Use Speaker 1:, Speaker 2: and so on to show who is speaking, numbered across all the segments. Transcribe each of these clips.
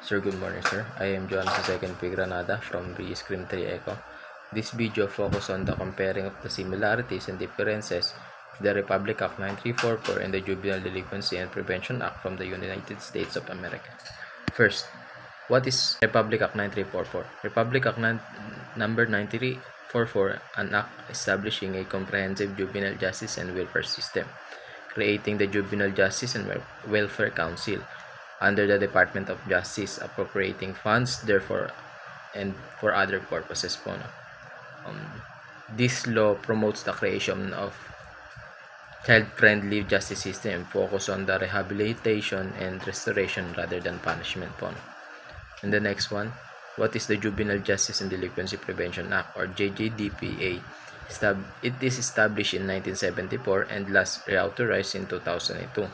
Speaker 1: Sir, good morning, sir. I am John sa second P. Granada from the Screen 3 Echo. This video focus on the comparing of the similarities and differences of the Republic Act 9344 and the Juvenile Delinquency and Prevention Act from the United States of America. First, what is Republic Act 9344? Republic Act number 9344, an act establishing a comprehensive juvenile justice and welfare system, creating the Juvenile Justice and Welfare Council under the Department of Justice, appropriating funds therefore and for other purposes po. This law promotes the creation of child-friendly justice system, focus on the rehabilitation and restoration rather than punishment po. And the next one, what is the Juvenile Justice and Delinquency Prevention Act, or JJDPA? It is established in 1974 and last reauthorized in 2002.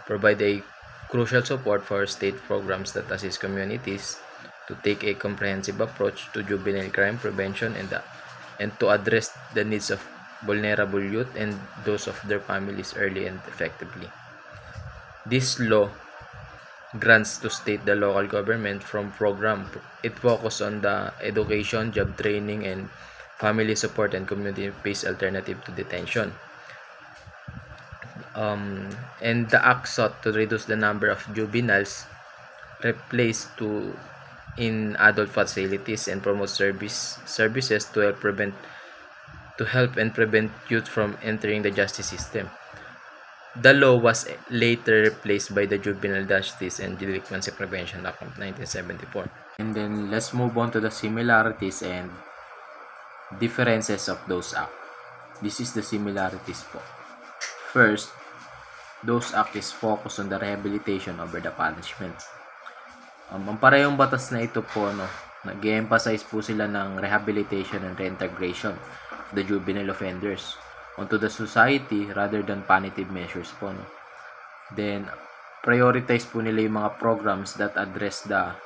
Speaker 1: Provide a crucial support for state programs that assist communities to take a comprehensive approach to juvenile crime prevention and to address the needs of vulnerable youth and those of their families early and effectively. This law grants to state the local government from program. It focuses on the education, job training, and family support and community-based alternative to detention. And the act sought to reduce the number of juveniles placed in adult facilities and promote services to help and prevent youth from entering the justice system. The law was later replaced by the Juvenile Justice and Delinquency Prevention Act of 1974. And then let's move on to the similarities and differences of those acts. This is the similarities po. First, those acts is focused on the rehabilitation over the punishment. Ang parehong batas na ito po, nag-emphasize po sila ng rehabilitation and reintegration of the juvenile offenders onto the society rather than punitive measures po. Then, prioritize po nila yung mga programs that address the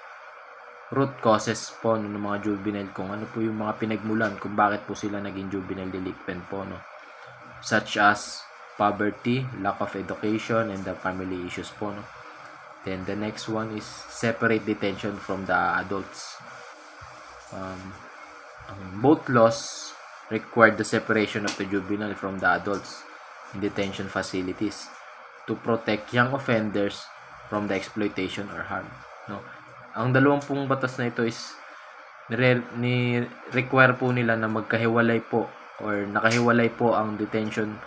Speaker 1: root causes po ng mga juvenile, kung ano po yung mga pinagmulan kung bakit po sila naging juvenile delinquent po, such as poverty, lack of education, and the family issues po. Then the next one is separate detention from the adults. Both laws require the separation of the juvenile from the adults in detention facilities to protect young offenders from the exploitation or harm. Ang dalawang pong batas na ito is require po nila na magkahiwalay po or nakahiwalay po ang detention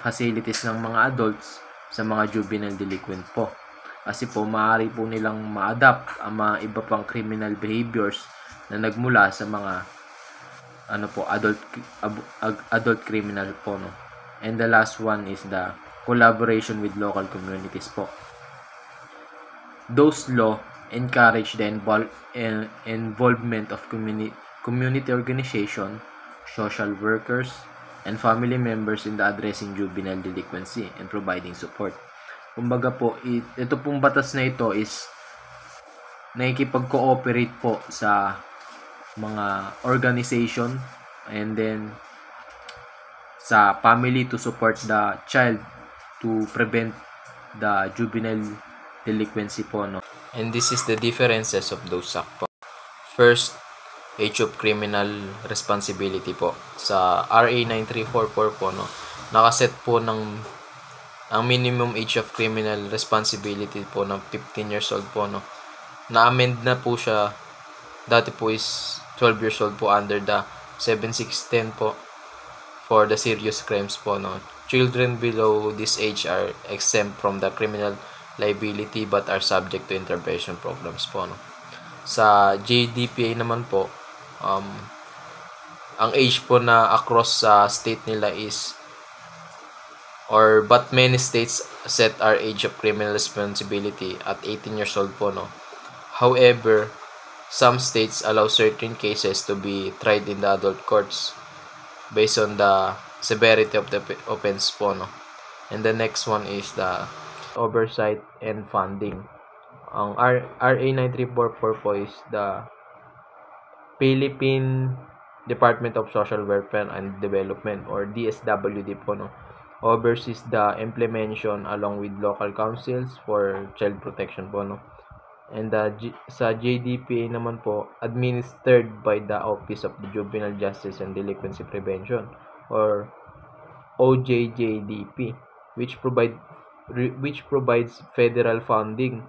Speaker 1: facilities ng mga adults sa mga juvenile delinquent po. Kasi po, maaari po nilang ma-adapt ang mga iba pang criminal behaviors na nagmula sa mga adult criminal po. And the last one is the collaboration with local communities po. Those law encourage the involvement of community organization, social workers, and family members in the addressing juvenile delinquency and providing support. Kumbaga po, ito pong batas na ito is nakikipag-cooperate po sa mga organization and then sa family to support the child to prevent the juvenile delinquency po. And this is the differences of those acts po. First, age of criminal responsibility po. Sa RA 9344 po, nakaset po ang minimum age of criminal responsibility po ng 15 years old po. Na-amend na po siya. Dati po is 12 years old po under the 7610 po for the serious crimes po. Children below this age are exempt from the criminal liability but are subject to intervention programs po. Sa JDPA naman po, ang age po na across sa state nila is but many states set our age of criminal responsibility at 18 years old po. However, some states allow certain cases to be tried in the adult courts based on the severity of the offense po. And the next one is the oversight and funding. Ang RA 9344 po is the Philippine Department of Social Welfare and Development, or DSWD po, oversees the implementation along with local councils for child protection po, And sa JDPA naman po, administered by the Office of the Juvenile Justice and Delinquency Prevention, or OJJDP, which provides federal funding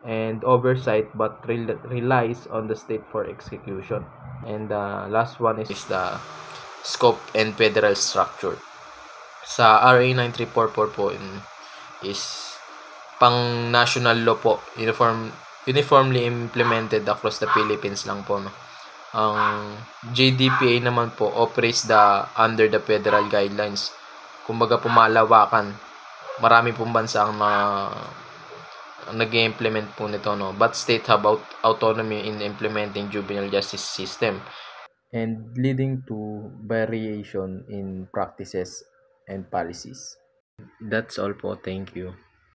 Speaker 1: and oversight, but relies on the state for execution. And the last one is the scope and federal structure. Sa RA 9344 po is pang national law po, uniformly implemented across the Philippines lang po, no. Ang JDPA naman po operates under the federal guidelines. Kumbaga pumalawakan. Marami pong bansa ang nag-implement po nito, no. But state have autonomy in implementing juvenile justice system, and leading to variation in practices and policies. That's all po. Thank you.